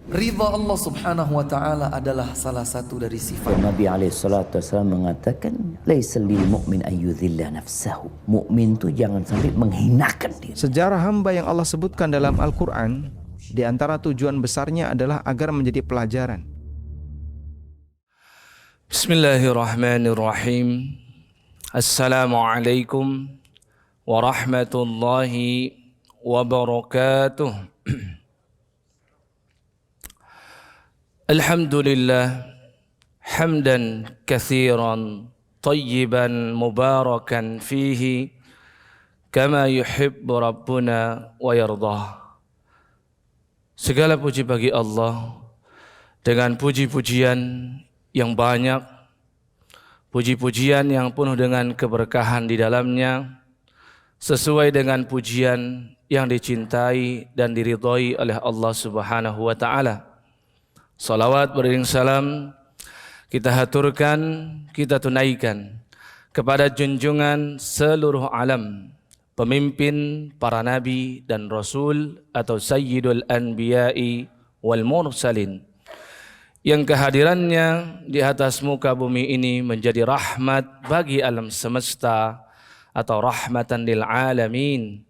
Ridha Allah subhanahu wa ta'ala adalah salah satu dari sifat. Nabi SAW mengatakan, laisa lil mu'min ayyudhilla nafsahu. Mukmin itu jangan sampai menghinakan diri. Sejarah hamba yang Allah sebutkan dalam Al-Quran, di antara tujuan besarnya adalah agar menjadi pelajaran. Bismillahirrahmanirrahim. Assalamualaikum warahmatullahi wabarakatuh. Alhamdulillah hamdan katsiran tayyiban mubarakan fihi kama yuhibbu rabbuna wa yardah. Segala puji bagi Allah dengan puji-pujian yang banyak, puji-pujian yang penuh dengan keberkahan di dalamnya, sesuai dengan pujian yang dicintai dan diridhai oleh Allah Subhanahu wa ta'ala. Salawat beriring salam kita haturkan, kita tunaikan kepada junjungan seluruh alam, pemimpin para nabi dan rasul atau sayyidul anbiya'i wal mursalin, yang kehadirannya di atas muka bumi ini menjadi rahmat bagi alam semesta atau rahmatan lil alamin,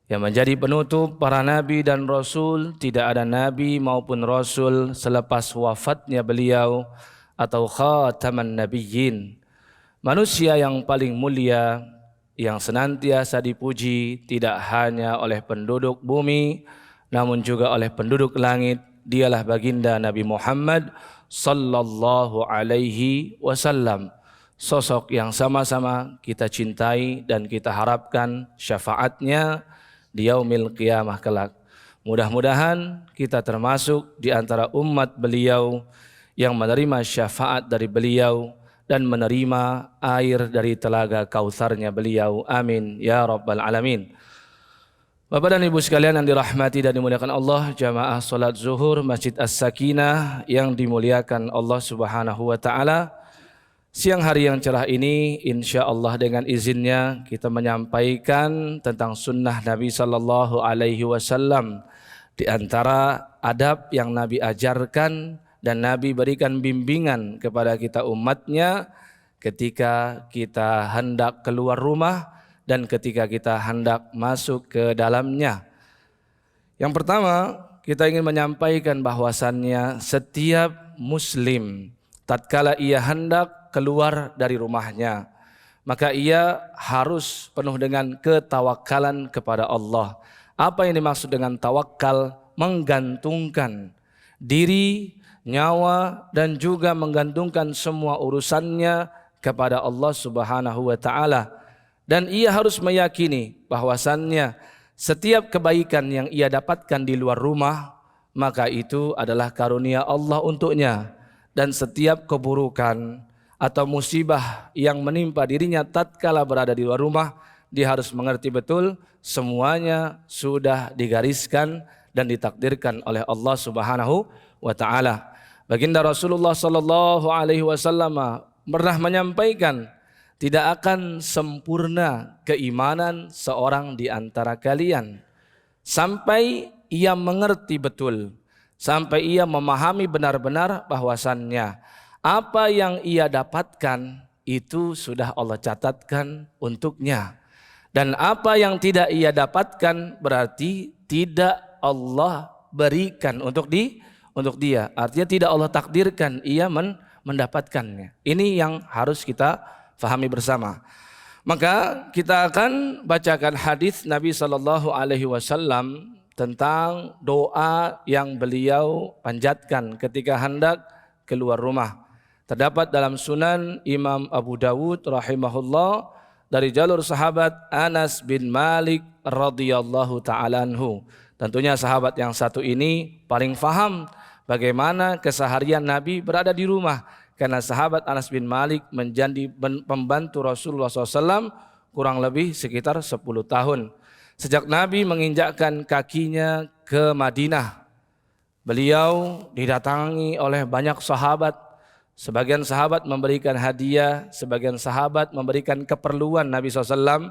yang menjadi penutup para nabi dan rasul. Tidak ada nabi maupun rasul selepas wafatnya beliau, atau khataman nabiyyin, manusia yang paling mulia yang senantiasa dipuji tidak hanya oleh penduduk bumi namun juga oleh penduduk langit. Dialah baginda Nabi Muhammad sallallahu alaihi wasallam, sosok yang sama-sama kita cintai dan kita harapkan syafaatnya di yaumil qiyamah kelak. Mudah-mudahan kita termasuk di antara umat beliau yang menerima syafaat dari beliau dan menerima air dari telaga kautsarnya beliau. Amin ya rabbal alamin. Bapak dan Ibu sekalian yang dirahmati dan dimuliakan Allah, jamaah salat zuhur Masjid As-Sakinah yang dimuliakan Allah Subhanahu wa ta'ala. Siang hari yang cerah ini, insya Allah dengan izinnya kita menyampaikan tentang sunnah Nabi Sallallahu Alaihi Wasallam. Di antara adab yang Nabi ajarkan dan Nabi berikan bimbingan kepada kita umatnya ketika kita hendak keluar rumah dan ketika kita hendak masuk ke dalamnya. Yang pertama, kita ingin menyampaikan bahwasannya setiap muslim tatkala ia hendak keluar dari rumahnya, maka ia harus penuh dengan ketawakalan kepada Allah. Apa yang dimaksud dengan tawakal? Menggantungkan diri, nyawa dan juga menggantungkan semua urusannya kepada Allah Subhanahu wa ta'ala. Dan ia harus meyakini bahwasannya setiap kebaikan yang ia dapatkan di luar rumah, maka itu adalah karunia Allah untuknya. Dan setiap keburukan atau musibah yang menimpa dirinya tatkala berada di luar rumah, dia harus mengerti betul semuanya sudah digariskan dan ditakdirkan oleh Allah Subhanahu wa ta'ala. Baginda Rasulullah sallallahu alaihi wasallam pernah menyampaikan, tidak akan sempurna keimanan seorang di antara kalian sampai ia mengerti betul, sampai ia memahami benar-benar bahwasannya apa yang ia dapatkan itu sudah Allah catatkan untuknya. Dan apa yang tidak ia dapatkan berarti tidak Allah berikan untuk dia. Artinya tidak Allah takdirkan ia mendapatkannya. Ini yang harus kita fahami bersama. Maka kita akan bacakan hadis Nabi Sallallahu Alaihi Wasallam tentang doa yang beliau panjatkan ketika hendak keluar rumah. Terdapat dalam Sunan Imam Abu Dawud rahimahullah dari jalur sahabat Anas bin Malik radhiyallahu ta'ala anhu. Tentunya sahabat yang satu ini paling faham bagaimana keseharian Nabi berada di rumah, karena sahabat Anas bin Malik menjadi pembantu Rasulullah SAW kurang lebih sekitar 10 tahun. Sejak Nabi menginjakkan kakinya ke Madinah, beliau didatangi oleh banyak sahabat. Sebagian sahabat memberikan hadiah, sebagian sahabat memberikan keperluan Nabi SAW.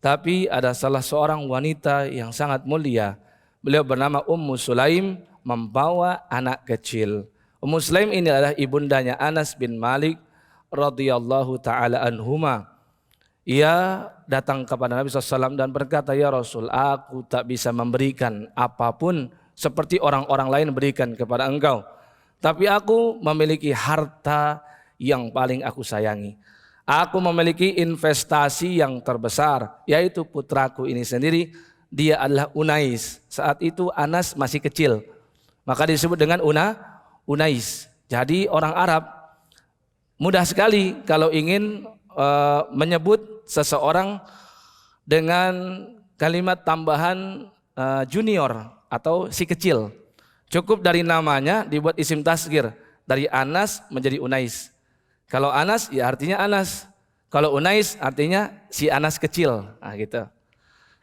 Tapi ada salah seorang wanita yang sangat mulia. Beliau bernama Ummu Sulaim, membawa anak kecil. Ummu Sulaim ini adalah ibundanya Anas bin Malik radhiyallahu taala anhuma. Ia datang kepada Nabi SAW dan berkata, "Ya Rasul, aku tak bisa memberikan apapun seperti orang-orang lain berikan kepada engkau. Tapi aku memiliki harta yang paling aku sayangi. Aku memiliki investasi yang terbesar, yaitu putraku ini sendiri. Dia adalah Unais. Saat itu Anas masih kecil, maka disebut dengan Unais. Jadi orang Arab mudah sekali kalau ingin menyebut seseorang dengan kalimat tambahan junior atau si kecil. Cukup dari namanya dibuat isim tasghir, dari Anas menjadi Unais. Kalau Anas ya artinya Anas, kalau Unais artinya si Anas kecil. Nah, gitu.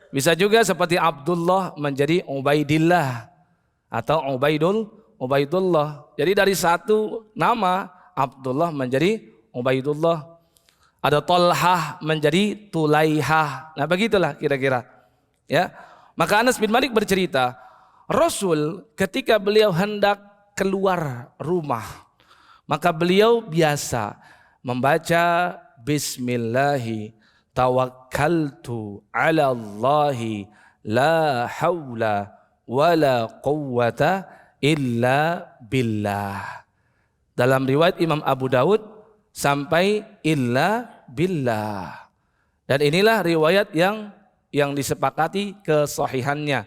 Bisa juga seperti Abdullah menjadi Ubaidillah atau Ubaidullah. Jadi dari satu nama Abdullah menjadi Ubaidullah. Ada Tolhah menjadi Tulaihah. Nah, begitulah kira-kira. Ya. Maka Anas bin Malik bercerita, Rasul ketika beliau hendak keluar rumah, maka beliau biasa membaca Bismillahi tawakkaltu ala Allahi la hawla wala quwwata illa billah. Dalam riwayat Imam Abu Daud sampai illa billah. Dan inilah riwayat yang disepakati kesahihannya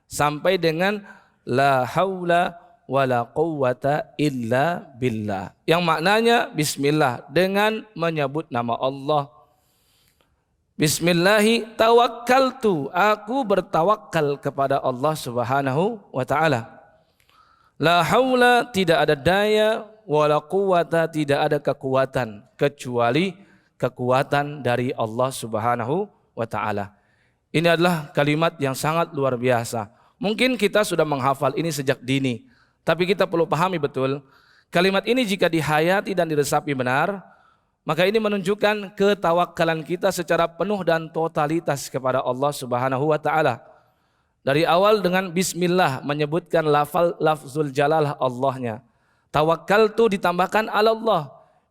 sampai dengan la haula wala quwwata illa billah, yang maknanya bismillah, dengan menyebut nama Allah. Bismillahi tawakkaltu, aku bertawakal kepada Allah Subhanahu wa taala. La haula, tidak ada daya, wala quwwata, tidak ada kekuatan kecuali kekuatan dari Allah Subhanahu wa taala. Ini adalah kalimat yang sangat luar biasa. Mungkin kita sudah menghafal ini sejak dini, tapi kita perlu pahami betul, kalimat ini jika dihayati dan diresapi benar, maka ini menunjukkan ketawakkalan kita secara penuh dan totalitas kepada Allah Subhanahu wa taala. Dari awal dengan bismillah menyebutkan lafzul jalalah Allahnya. Tawakkaltu ditambahkan ala Allah.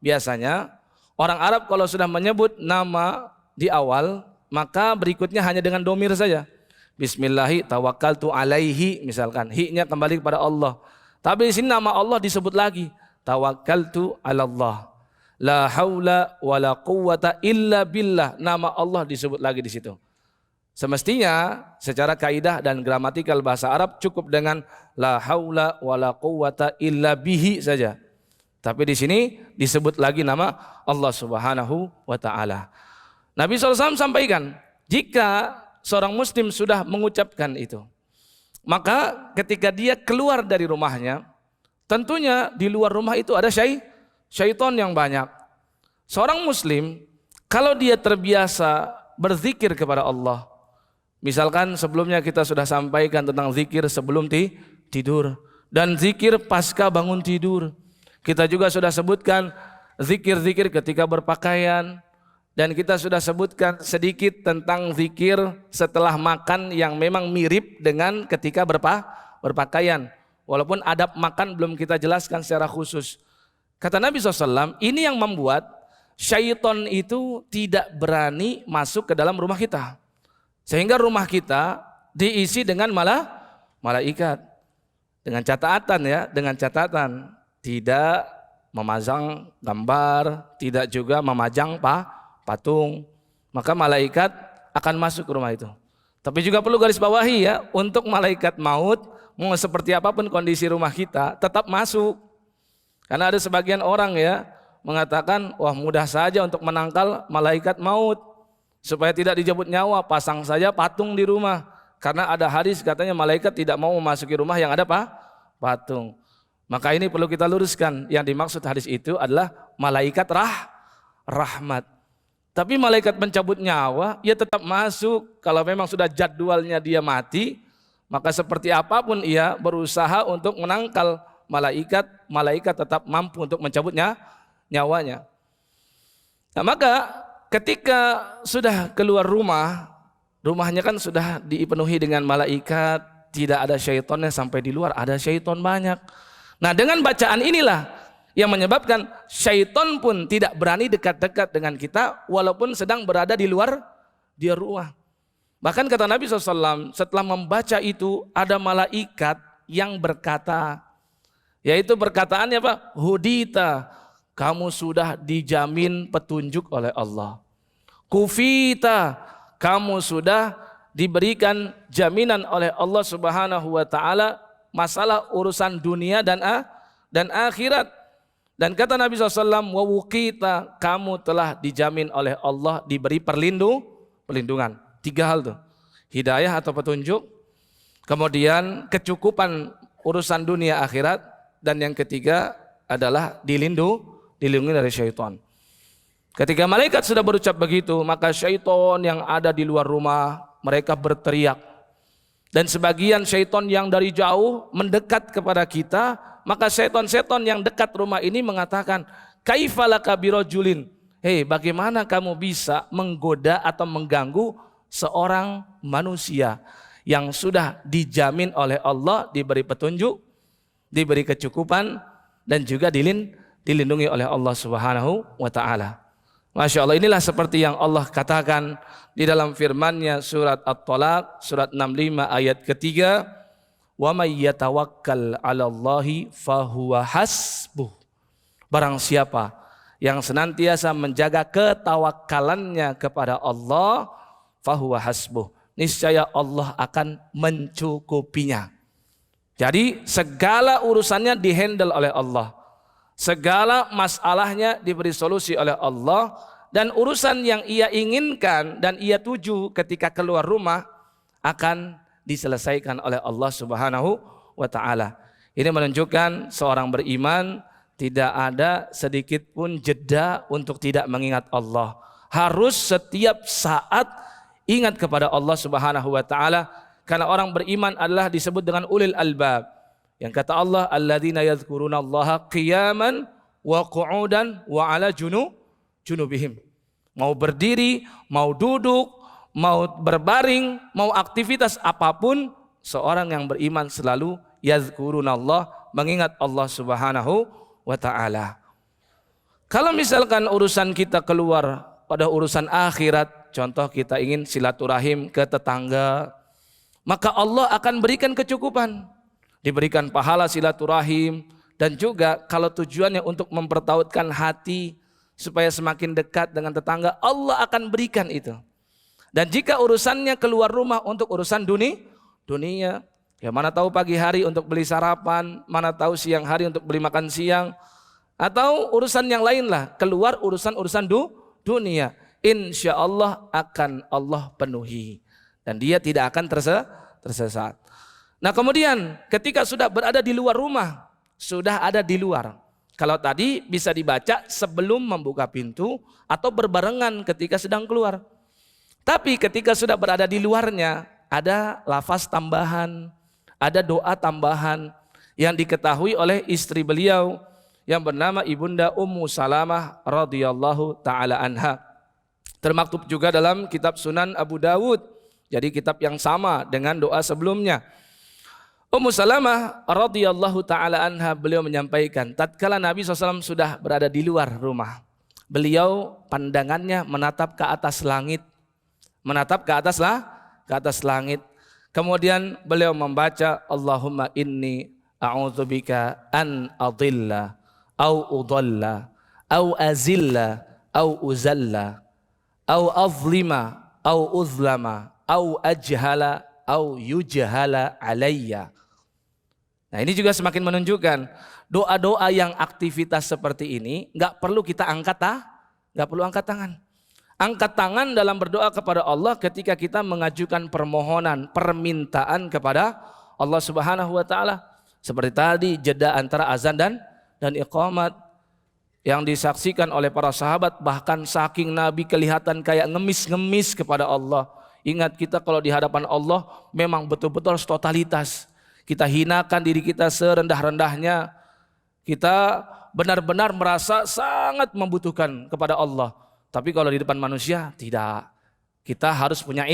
Biasanya orang Arab kalau sudah menyebut nama di awal, maka berikutnya hanya dengan domir saja. Bismillahi tawakkaltu alaihi, misalkan hi-nya kembali kepada Allah. Tapi di sini nama Allah disebut lagi, tawakkaltu ala Allah. La haula wala quwwata illa billah, nama Allah disebut lagi di situ. Semestinya secara kaidah dan gramatikal bahasa Arab cukup dengan la haula wala quwwata illa bihi saja. Tapi di sini disebut lagi nama Allah Subhanahu wa taala. Nabi SAW sampaikan, jika seorang muslim sudah mengucapkan itu, maka ketika dia keluar dari rumahnya, tentunya di luar rumah itu ada syaitan yang banyak. Seorang muslim kalau dia terbiasa berzikir kepada Allah, misalkan sebelumnya kita sudah sampaikan tentang zikir sebelum tidur dan zikir pasca bangun tidur. Kita juga sudah sebutkan zikir-zikir ketika berpakaian, dan kita sudah sebutkan sedikit tentang zikir setelah makan yang memang mirip dengan ketika berpakaian. Walaupun adab makan belum kita jelaskan secara khusus. Kata Nabi SAW, ini yang membuat syaitan itu tidak berani masuk ke dalam rumah kita. Sehingga rumah kita diisi dengan malaikat. Dengan catatan tidak memasang gambar, tidak juga memajang patung, maka malaikat akan masuk ke rumah itu. Tapi juga perlu garis bawahi ya, untuk malaikat maut mau seperti apapun kondisi rumah kita tetap masuk. Karena ada sebagian orang ya mengatakan, wah mudah saja untuk menangkal malaikat maut, supaya tidak dijemput nyawa, pasang saja patung di rumah. Karena ada hadis katanya malaikat tidak mau memasuki rumah yang ada patung. Maka ini perlu kita luruskan, yang dimaksud hadis itu adalah malaikat rahmat. Tapi malaikat pencabut nyawa, ia tetap masuk. Kalau memang sudah jadwalnya dia mati, maka seperti apapun ia berusaha untuk menangkal malaikat, malaikat tetap mampu untuk mencabutnya nyawanya. Nah, maka ketika sudah keluar rumah, rumahnya kan sudah dipenuhi dengan malaikat, tidak ada syaitonnya sampai di luar, ada syaiton banyak. Nah, dengan bacaan inilah yang menyebabkan syaiton pun tidak berani dekat-dekat dengan kita walaupun sedang berada di luar rumah. Bahkan kata Nabi SAW, setelah membaca itu ada malaikat yang berkata, yaitu perkataannya apa? Hudita, kamu sudah dijamin petunjuk oleh Allah. Kufita, kamu sudah diberikan jaminan oleh Allah Subhanahu wa taala masalah urusan dunia dan akhirat. Dan kata Nabi SAW, wa wuqita, kamu telah dijamin oleh Allah diberi perlindungan. 3 hal tuh. Hidayah atau petunjuk, kemudian kecukupan urusan dunia akhirat, dan yang ketiga adalah dilindungi dari syaitan. Ketika malaikat sudah berucap begitu, maka syaitan yang ada di luar rumah, mereka berteriak. Dan sebagian syaitan yang dari jauh mendekat kepada kita, maka syaitan-syaitan yang dekat rumah ini mengatakan, kaifalaka birojulin, hei, bagaimana kamu bisa menggoda atau mengganggu seorang manusia yang sudah dijamin oleh Allah, diberi petunjuk, diberi kecukupan, dan juga dilindungi oleh Allah Subhanahu wa taala. Masya Allah, inilah seperti yang Allah katakan di dalam firman-Nya surat At-Talaq surat 65 ayat ketiga, wa may yatawakkal 'alallahi fahuwa hasbuh. Barang siapa yang senantiasa menjaga ketawakalannya kepada Allah, fahuwa hasbuh, niscaya Allah akan mencukupinya. Jadi segala urusannya dihandle oleh Allah. Segala masalahnya diberi solusi oleh Allah, dan urusan yang ia inginkan dan ia tuju ketika keluar rumah akan diselesaikan oleh Allah Subhanahu wa taala. Ini menunjukkan seorang beriman tidak ada sedikit pun jeda untuk tidak mengingat Allah. Harus setiap saat ingat kepada Allah Subhanahu wa taala, karena orang beriman adalah disebut dengan ulil albab. Yang kata Allah, alladzina yadhkurunallaha qiyaman wa qu'udan wa 'ala junubihim. Mau berdiri, mau duduk, mau berbaring, mau aktivitas apapun, seorang yang beriman selalu yadhkurunallah, mengingat Allah Subhanahu wa taala. Kalau misalkan urusan kita keluar pada urusan akhirat, contoh kita ingin silaturahim ke tetangga, maka Allah akan berikan kecukupan. Diberikan pahala silaturahim, dan juga kalau tujuannya untuk mempertautkan hati supaya semakin dekat dengan tetangga, Allah akan berikan itu. Dan jika urusannya keluar rumah untuk urusan dunia, ya mana tahu pagi hari untuk beli sarapan, mana tahu siang hari untuk beli makan siang, atau urusan yang lain lah, keluar urusan dunia, insya Allah akan Allah penuhi, dan dia tidak akan tersesat. Nah kemudian ketika sudah berada di luar rumah, sudah ada di luar. Kalau tadi bisa dibaca sebelum membuka pintu atau berbarengan ketika sedang keluar. Tapi ketika sudah berada di luarnya, ada lafaz tambahan, ada doa tambahan yang diketahui oleh istri beliau yang bernama Ibunda Ummu Salamah radhiyallahu taala anha. Termaktub juga dalam kitab Sunan Abu Dawud. Jadi kitab yang sama dengan doa sebelumnya. Ummu Salamah radhiyallahu taala anha, beliau menyampaikan, tatkala Nabi SAW sudah berada di luar rumah, beliau pandangannya menatap ke atas langit, Kemudian beliau membaca, Allahumma inni a'udzubika an adilla au udalla au azilla au uzalla au azlima au uzlama au ajhala au yujhala alayya. Nah ini juga semakin menunjukkan doa-doa yang aktivitas seperti ini nggak perlu kita angkat tangan. Angkat tangan dalam berdoa kepada Allah ketika kita mengajukan permohonan, permintaan kepada Allah Subhanahu wa taala. Seperti tadi jeda antara azan dan iqamat yang disaksikan oleh para sahabat, bahkan saking Nabi kelihatan kayak ngemis-ngemis kepada Allah. Ingat, kita kalau di hadapan Allah memang betul-betul harus totalitas. Kita hinakan diri kita serendah-rendahnya. Kita benar-benar merasa sangat membutuhkan kepada Allah. Tapi kalau di depan manusia tidak. Kita harus punya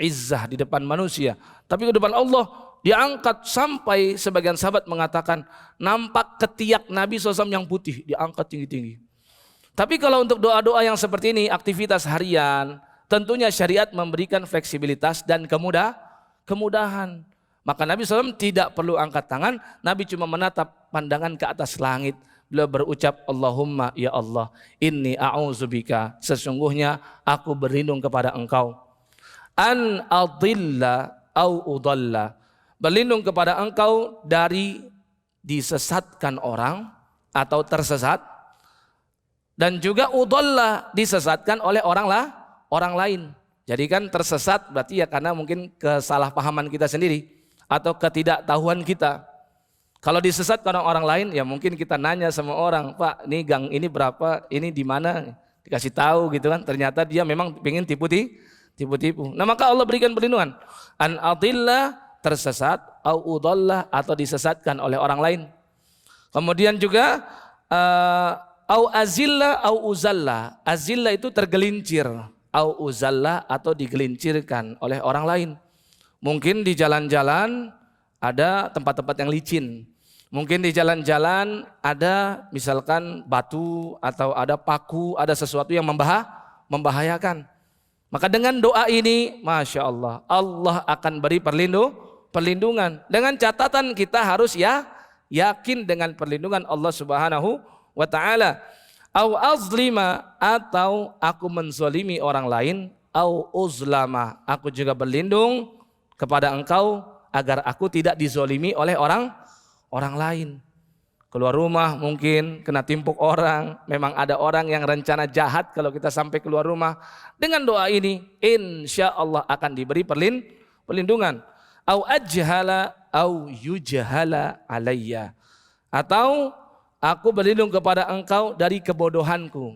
izzah di depan manusia. Tapi di depan Allah diangkat sampai sebagian sahabat mengatakan nampak ketiak Nabi SAW yang putih, diangkat tinggi-tinggi. Tapi kalau untuk doa-doa yang seperti ini, aktivitas harian, tentunya syariat memberikan fleksibilitas dan kemudahan. Maka Nabi SAW tidak perlu angkat tangan, Nabi cuma menatap pandangan ke atas langit. Beliau berucap, Allahumma ya Allah, inni a'udzubika, sesungguhnya aku berlindung kepada Engkau. An adilla au udalla, berlindung kepada Engkau dari disesatkan orang atau tersesat, dan juga udalla, disesatkan oleh orang lain. Jadi kan tersesat berarti ya karena mungkin kesalahpahaman kita sendiri atau ketidaktahuan kita. Kalau disesatkan orang lain ya mungkin kita nanya sama orang, Pak, ini gang ini berapa, ini di mana, dikasih tahu gitu kan. Ternyata dia memang pengen tipu-tipu. Nah maka Allah berikan perlindungan. An adillah, tersesat, au udallah, atau disesatkan oleh orang lain. Kemudian juga au azillah, au uzallah. Azillah itu tergelincir, au uzallah atau digelincirkan oleh orang lain. Mungkin di jalan-jalan ada tempat-tempat yang licin. Mungkin di jalan-jalan ada misalkan batu atau ada paku, ada sesuatu yang membahayakan. Maka dengan doa ini, Masya Allah, Allah akan beri perlindungan. Dengan catatan kita harus yakin dengan perlindungan Allah Subhanahu wa Ta'ala. Au azlima, atau aku menzolimi orang lain. Au uzlama, aku juga berlindung kepada Engkau agar aku tidak dizolimi oleh orang lain. Keluar rumah mungkin kena timpuk orang, memang ada orang yang rencana jahat kalau kita sampai keluar rumah. Dengan doa ini insya Allah akan diberi perlindungan. Au ajhala au yujhala alayya, atau aku berlindung kepada Engkau dari kebodohanku,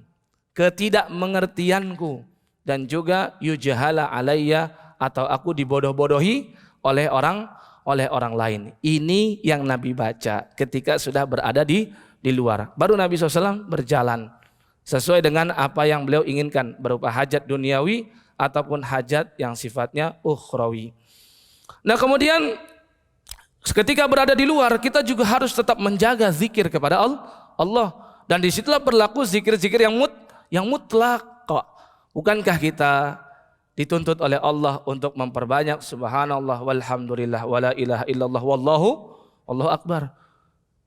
ketidakmengertianku, dan juga yujhala alayya, atau aku dibodoh-bodohi oleh orang lain. Ini yang Nabi baca ketika sudah berada di luar. Baru Nabi SAW berjalan sesuai dengan apa yang beliau inginkan, berupa hajat duniawi ataupun hajat yang sifatnya ukhrawi. Nah kemudian ketika berada di luar, kita juga harus tetap menjaga zikir kepada Allah. Dan disitulah berlaku zikir-zikir yang mutlak kok. Bukankah kita dituntut oleh Allah untuk memperbanyak subhanallah walhamdulillah wala ilaha illallah wallahu akbar.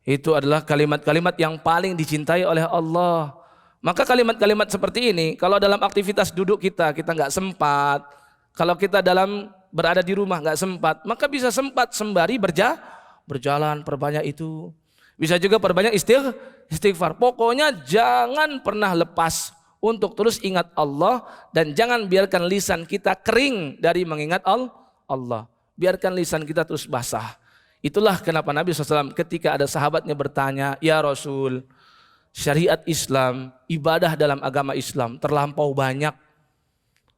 Itu adalah kalimat-kalimat yang paling dicintai oleh Allah. Maka kalimat-kalimat seperti ini kalau dalam aktivitas duduk kita nggak sempat, kalau kita dalam berada di rumah nggak sempat, maka bisa sempat sembari berjalan perbanyak itu. Bisa juga perbanyak istighfar. Pokoknya jangan pernah lepas untuk terus ingat Allah, dan jangan biarkan lisan kita kering dari mengingat Allah. Biarkan lisan kita terus basah. Itulah kenapa Nabi SAW ketika ada sahabatnya bertanya, ya Rasul, syariat Islam, ibadah dalam agama Islam terlampau banyak.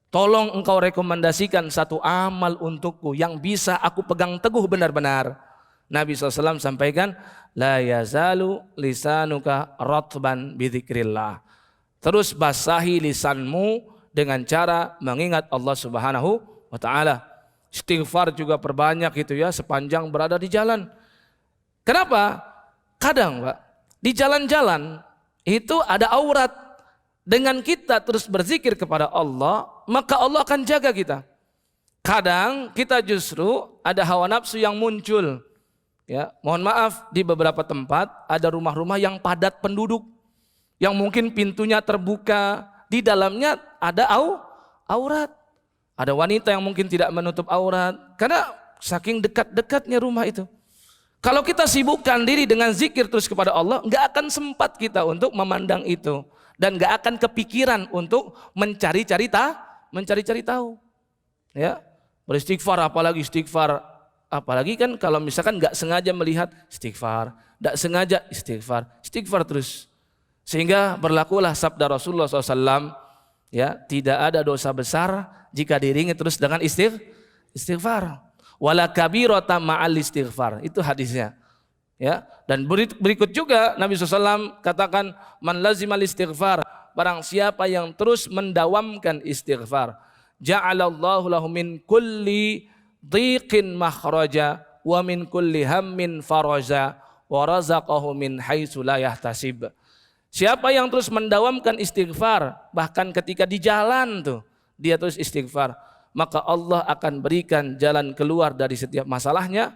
Tolong engkau rekomendasikan satu amal untukku yang bisa aku pegang teguh benar-benar. Nabi SAW sampaikan, la yazalu lisanuka ratban bidzikrillah. Terus basahi lisanmu dengan cara mengingat Allah Subhanahu wa Ta'ala. Istighfar juga perbanyak itu ya sepanjang berada di jalan. Kenapa? Kadang Pak, di jalan-jalan itu ada aurat. Dengan kita terus berzikir kepada Allah, maka Allah akan jaga kita. Kadang kita justru ada hawa nafsu yang muncul. Ya, mohon maaf, di beberapa tempat ada rumah-rumah yang padat penduduk, yang mungkin pintunya terbuka, di dalamnya ada aurat. Ada wanita yang mungkin tidak menutup aurat karena saking dekat-dekatnya rumah itu. Kalau kita sibukkan diri dengan zikir terus kepada Allah, nggak akan sempat kita untuk memandang itu, dan nggak akan kepikiran untuk mencari-cari tahu. Ya, beristighfar, apalagi kan kalau misalkan nggak sengaja melihat istighfar, nggak sengaja istighfar terus. Sehingga berlakulah sabda Rasulullah SAW, ya, tidak ada dosa besar jika diiringi terus dengan istighfar. Wala kabirata ma'al istighfar, itu hadisnya. Ya, dan berikut juga Nabi SAW katakan, man lazimal istighfar, barang siapa yang terus mendawamkan istighfar, ja'alallahu lahu min kulli dhiqin makhraja wa min kulli hammin faraja wa razaqahu min haitsu la yahtasib. Siapa yang terus mendawamkan istighfar, bahkan ketika di jalan tuh dia terus istighfar, maka Allah akan berikan jalan keluar dari setiap masalahnya.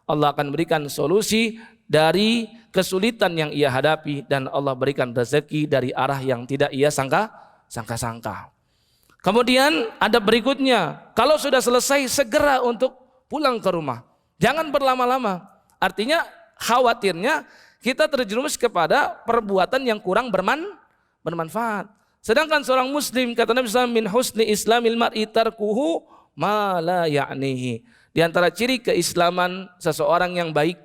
Allah akan berikan solusi dari kesulitan yang ia hadapi, dan Allah berikan rezeki dari arah yang tidak ia sangka-sangka. Kemudian ada berikutnya, kalau sudah selesai segera untuk pulang ke rumah. Jangan berlama-lama. Artinya khawatirnya kita terjerumus kepada perbuatan yang kurang bermanfaat. Sedangkan seorang muslim, kata Nabi SAW, min husni islamil mar'i tarkuhu ma la ya'nihi. Di antara ciri keislaman seseorang yang baik,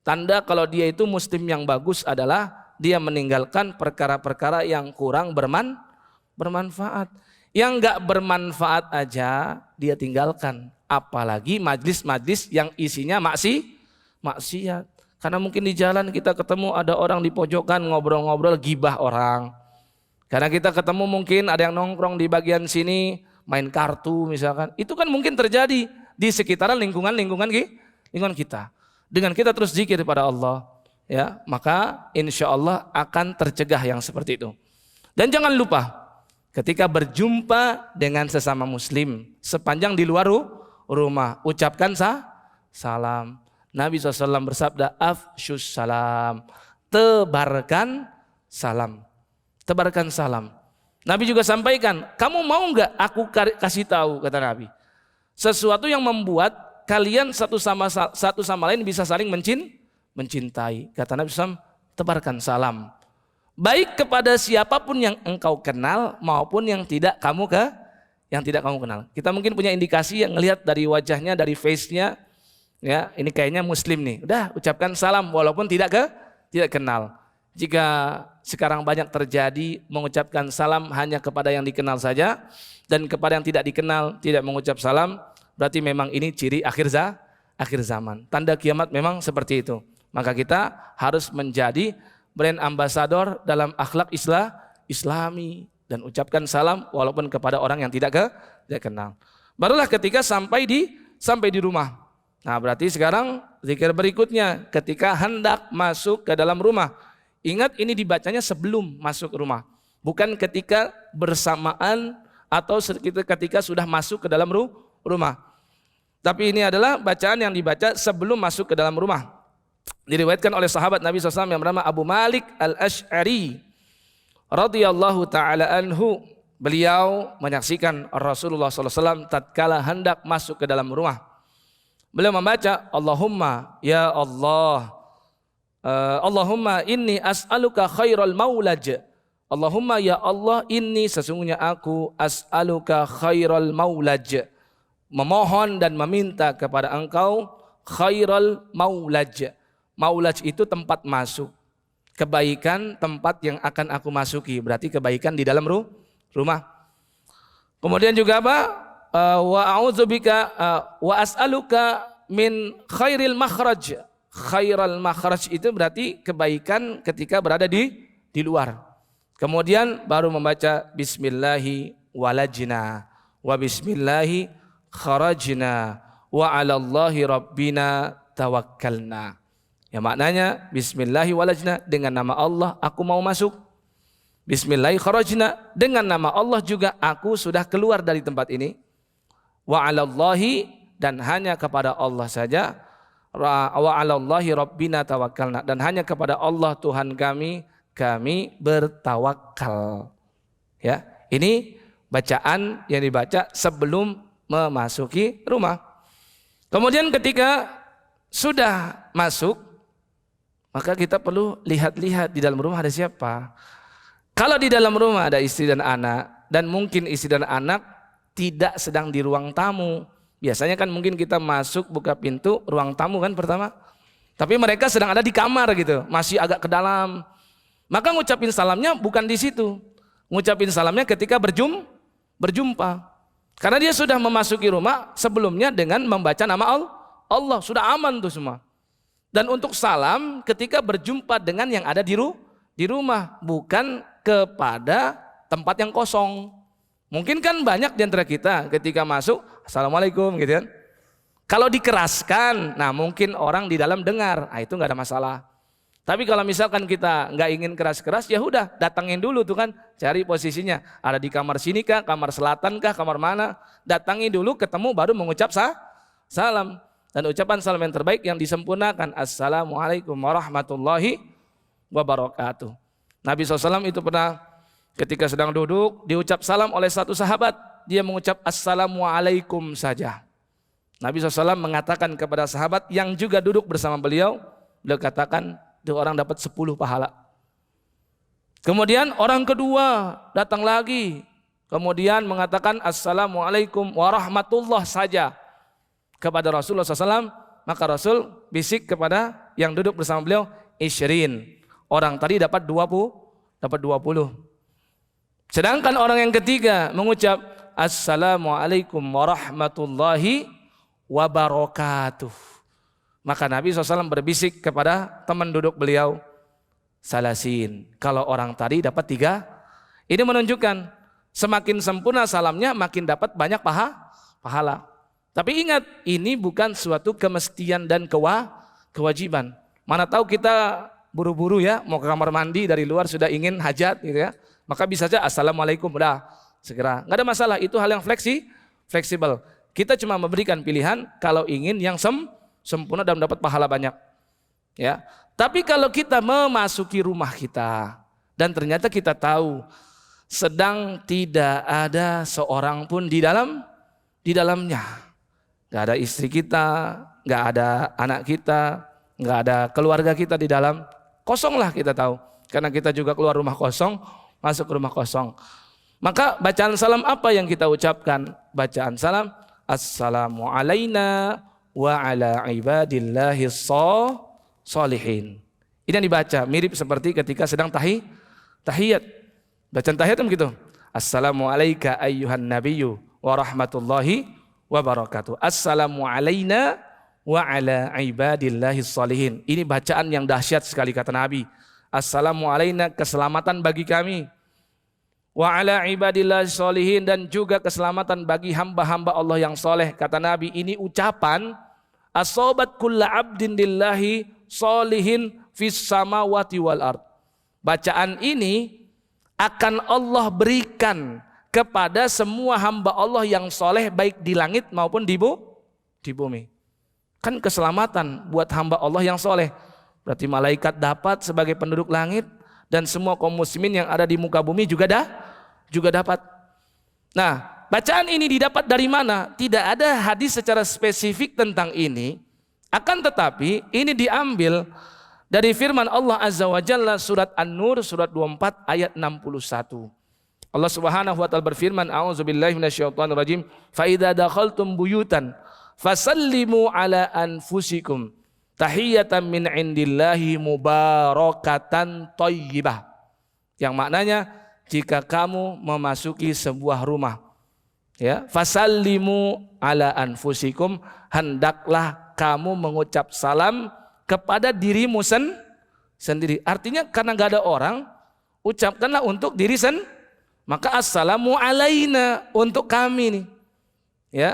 tanda kalau dia itu muslim yang bagus adalah dia meninggalkan perkara-perkara yang kurang bermanfaat. Yang enggak bermanfaat aja dia tinggalkan. Apalagi majlis-majlis yang isinya maksiat. Karena mungkin di jalan kita ketemu ada orang di pojokan ngobrol-ngobrol gibah orang. Karena kita ketemu mungkin ada yang nongkrong di bagian sini main kartu misalkan. Itu kan mungkin terjadi di sekitaran lingkungan kita. Dengan kita terus zikir pada Allah, ya, maka insya Allah akan tercegah yang seperti itu. Dan jangan lupa ketika berjumpa dengan sesama muslim sepanjang di luar rumah, ucapkan salam. Nabi SAW bersabda, afsyus salam, tebarkan salam. Tebarkan salam. Nabi juga sampaikan, kamu mau enggak aku kasih tahu, kata Nabi, sesuatu yang membuat kalian satu sama lain bisa saling mencintai. Kata Nabi SAW, tebarkan salam. Baik kepada siapapun yang engkau kenal maupun yang tidak kamu kenal. Kita mungkin punya indikasi yang ngelihat dari wajahnya, dari face-nya, ya, ini kayaknya muslim nih. Udah ucapkan salam walaupun tidak kenal. Jika sekarang banyak terjadi mengucapkan salam hanya kepada yang dikenal saja dan kepada yang tidak dikenal tidak mengucap salam, berarti memang ini ciri akhir zaman. Tanda kiamat memang seperti itu. Maka kita harus menjadi brand ambassador dalam akhlak Islami dan ucapkan salam walaupun kepada orang yang tidak kenal. Barulah ketika sampai di rumah. Nah, berarti sekarang zikir berikutnya ketika hendak masuk ke dalam rumah. Ingat, ini dibacanya sebelum masuk rumah, bukan ketika bersamaan atau ketika sudah masuk ke dalam rumah. Tapi ini adalah bacaan yang dibaca sebelum masuk ke dalam rumah. Diriwayatkan oleh sahabat Nabi SAW yang bernama Abu Malik Al-Ash'ari radhiyallahu ta'ala anhu. Beliau menyaksikan Rasulullah SAW tatkala hendak masuk ke dalam rumah. Beliau membaca, Allahumma ya Allah, Allahumma inni as'aluka khairal maulaj. Allahumma ya Allah, inni sesungguhnya aku as'aluka khairal maulaj, memohon dan meminta kepada engkau khairal maulaj. Maulaj itu tempat masuk, kebaikan tempat yang akan aku masuki, berarti kebaikan di dalam rumah. Kemudian juga apa? Wa a'udzubika wa as'aluka min khairil makhraj. Khairal makhraj itu berarti kebaikan ketika berada di luar. Kemudian baru membaca bismillahi walajna wa bismillahi kharajna wa 'alallahi rabbina tawakkalna. Ya, maknanya bismillahi walajna, dengan nama Allah aku mau masuk. Bismillahi kharajna, dengan nama Allah juga aku sudah keluar dari tempat ini. Wa 'alallahi, dan hanya kepada Allah saja. Wa 'alallahi rabbina tawakkalna, dan hanya kepada Allah Tuhan kami bertawakal. Ya, ini bacaan yang dibaca sebelum memasuki rumah. Kemudian ketika sudah masuk, maka kita perlu lihat-lihat di dalam rumah ada siapa. Kalau di dalam rumah ada istri dan anak, dan mungkin istri dan anak tidak sedang di ruang tamu. Biasanya kan mungkin kita masuk buka pintu ruang tamu kan pertama, tapi mereka sedang ada di kamar gitu, masih agak ke dalam. Maka ngucapin salamnya bukan di situ. Ngucapin salamnya ketika berjumpa. Karena dia sudah memasuki rumah sebelumnya dengan membaca nama Allah, sudah aman tuh semua. Dan untuk salam ketika berjumpa dengan yang ada di rumah, bukan kepada tempat yang kosong. Mungkin kan banyak di antara kita ketika masuk, assalamualaikum gitu kan. Kalau dikeraskan, nah mungkin orang di dalam dengar, nah itu nggak ada masalah. Tapi kalau misalkan kita nggak ingin keras-keras, ya udah datangin dulu tuh kan, cari posisinya. Ada di kamar sini kah, kamar selatan kah, kamar mana? Datangin dulu, ketemu baru mengucap salam. Dan ucapan salam yang terbaik yang disempurnakan, Assalamualaikum warahmatullahi wabarakatuh. Nabi SAW itu pernah ketika sedang duduk, diucap salam oleh satu sahabat, dia mengucap Assalamualaikum saja. Nabi SAW mengatakan kepada sahabat yang juga duduk bersama beliau katakan, itu orang dapat 10 pahala. Kemudian orang kedua datang lagi, kemudian mengatakan Assalamualaikum warahmatullah saja kepada Rasulullah SAW. Maka Rasul bisik kepada yang duduk bersama beliau, Ishrin. Orang tadi dapat 20. Sedangkan orang yang ketiga mengucap Assalamualaikum warahmatullahi wabarakatuh. Maka Nabi SAW berbisik kepada teman duduk beliau, salasin. Kalau orang tadi dapat 3, ini menunjukkan semakin sempurna salamnya makin dapat banyak pahala. Tapi ingat, ini bukan suatu kemestian dan kewajiban. Mana tahu kita buru-buru ya, mau ke kamar mandi dari luar sudah ingin hajat gitu ya. Maka bisa saja Assalamualaikum, udah segera. Nggak ada masalah, itu hal yang fleksibel. Kita cuma memberikan pilihan kalau ingin yang sempurna dan dapat pahala banyak. Ya. Tapi kalau kita memasuki rumah kita dan ternyata kita tahu sedang tidak ada seorang pun di dalamnya. Gak ada istri kita, gak ada anak kita, gak ada keluarga kita di dalam. Kosonglah kita tahu. Karena kita juga keluar rumah kosong, masuk rumah kosong. Maka bacaan salam apa yang kita ucapkan? Bacaan salam Assalamu alayna wa ala ibadillahis sholihin. Ini yang dibaca mirip seperti ketika sedang tahiyat. Bacaan tahiyat kan begitu. Assalamu alayka ayyuhan nabiyyu wa rahmatullahi wa barakatuh. Assalamu alayna wa ala ibadillahis sholihin. Ini bacaan yang dahsyat sekali kata Nabi. Assalamu alayna, keselamatan bagi kami. Wa ala ibadillahis sholihin, dan juga keselamatan bagi hamba-hamba Allah yang soleh. Kata Nabi, ini ucapan asobat kulla abdin lillahi solihin fis samawati wal ard. Bacaan ini akan Allah berikan kepada semua hamba Allah yang soleh baik di langit maupun di bumi. Kan keselamatan buat hamba Allah yang soleh. Berarti malaikat dapat sebagai penduduk langit dan semua kaum muslimin yang ada di muka bumi juga dapat. Nah, bacaan ini didapat dari mana? Tidak ada hadis secara spesifik tentang ini. Akan tetapi ini diambil dari firman Allah Azza wa Jalla surat An-Nur surat 24 ayat 61. Allah Subhanahu wa taala berfirman, a'udzubillahi minasyaitonir rajim, fa idza dakhaltum buyutan fasallimu ala anfusikum tahiyatan min indillahi mubarakatan thayyibah. Yang maknanya jika kamu memasuki sebuah rumah, ya, fasallimu ala anfusikum, hendaklah kamu mengucap salam kepada dirimu sendiri. Artinya karena nggak ada orang, ucapkanlah untuk diri maka assalamu alaina untuk kami nih. Ya.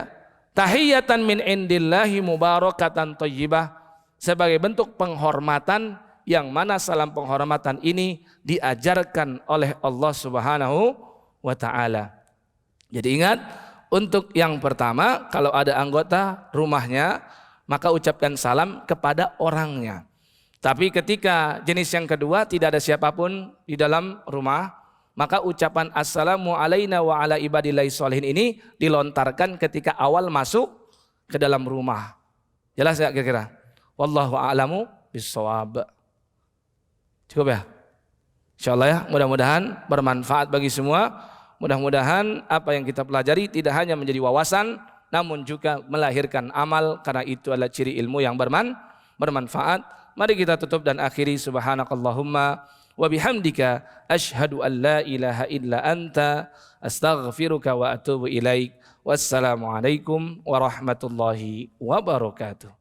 Tahiyatan min indillahi mubarakatan thayyibah, sebagai bentuk penghormatan yang mana salam penghormatan ini diajarkan oleh Allah Subhanahu wa taala. Jadi ingat, untuk yang pertama kalau ada anggota rumahnya maka ucapkan salam kepada orangnya. Tapi ketika jenis yang kedua tidak ada siapapun di dalam rumah, maka ucapan assalamu alaina wa ala ibadillahis sholihin ini dilontarkan ketika awal masuk ke dalam rumah. Jelas ya kira-kira? Wallahu a'lamu bissawab. Cukup ya? Insyaallah ya, mudah-mudahan bermanfaat bagi semua. Mudah-mudahan apa yang kita pelajari tidak hanya menjadi wawasan, namun juga melahirkan amal, karena itu adalah ciri ilmu yang bermanfaat. Mari kita tutup dan akhiri. Subhanakallahumma wa bihamdika asyhadu an la ilaha illa anta astaghfiruka wa atubu ilaik. Wassalamualaikum warahmatullahi wabarakatuh.